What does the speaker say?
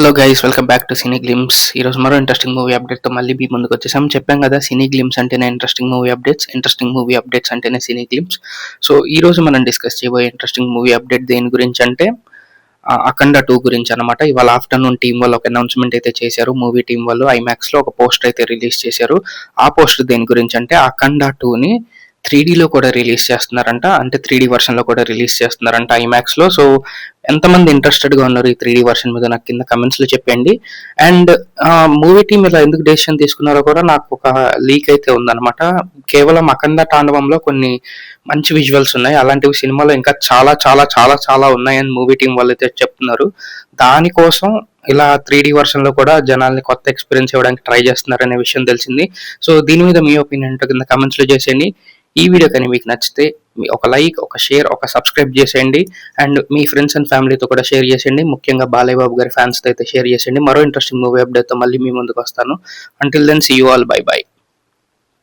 Hello guys, welcome back to cine glimpse. ఈరోజు మరో interesting movie అప్డేట్తో మళ్ళీ మీ ముందుకు వచ్చేసాం. చెప్పాం కదా, సినీ గ్లిమ్స్ అంటేనే ఇంట్రెస్టింగ్ మూవీ అప్డేట్స్ అంటేనే సినీ గ్లిమ్స్. సో ఈ రోజు మనం డిస్కస్ చేయబోయే ఇంట్రెస్టింగ్ మూవీ అప్డేట్ దేని గురించి అంటే అఖండ 2 గురించి అనమాట. ఇవాళ ఆఫ్టర్నూన్ టీం వాళ్ళు ఒక అనౌన్స్మెంట్ అయితే చేశారు. మూవీ టీం వాళ్ళు ఐమాక్స్ లో ఒక పోస్టర్ అయితే రిలీజ్ చేశారు. ఆ పోస్టర్ దేని గురించి అంటే అఖండ 2ని 3Dలో కూడా రిలీజ్ చేస్తున్నారంట. అంటే 3D వర్షన్లో కూడా రిలీజ్ చేస్తున్నారంట ఐమాక్స్లో. సో ఎంతమంది ఇంట్రెస్టెడ్గా ఉన్నారు ఈ 3D వర్షన్ మీద నాకు కింద కమెంట్స్లో చెప్పండి. అండ్ మూవీ టీం ఇలా ఎందుకు డెసిషన్ తీసుకున్నారో కూడా నాకు ఒక లీక్ అయితే ఉందన్నమాట. కేవలం అఖండ తాండవంలో కొన్ని మంచి విజువల్స్ ఉన్నాయి, అలాంటివి సినిమాలో ఇంకా చాలా చాలా చాలా చాలా ఉన్నాయని మూవీ టీం వాళ్ళు అయితే చెప్తున్నారు. దానికోసం ఇలా 3D వర్షన్లో కూడా జనాల్ని కొత్త ఎక్స్పీరియన్స్ ఇవ్వడానికి ట్రై చేస్తున్నారనే విషయం తెలిసింది. సో దీని మీద మీ ఒపీనియన్ ఏంటో కింద కమెంట్స్లో చేసేయండి. ఈ వీడియో కానీ మీకు నచ్చితే ఒక లైక్, ఒక షేర్, ఒక సబ్స్క్రైబ్ చేసేయండి. అండ్ మీ ఫ్రెండ్స్ అండ్ ఫ్యామిలీతో కూడా షేర్ చేసేయండి. ముఖ్యంగా బాలయ్య బాబు గారి ఫ్యాన్స్తో అయితే షేర్ చేసేయండి. మరో ఇంట్రెస్టింగ్ మూవీ అప్డేట్తో మళ్ళీ మీ ముందుకు వస్తాను. Until then see you all, bye by.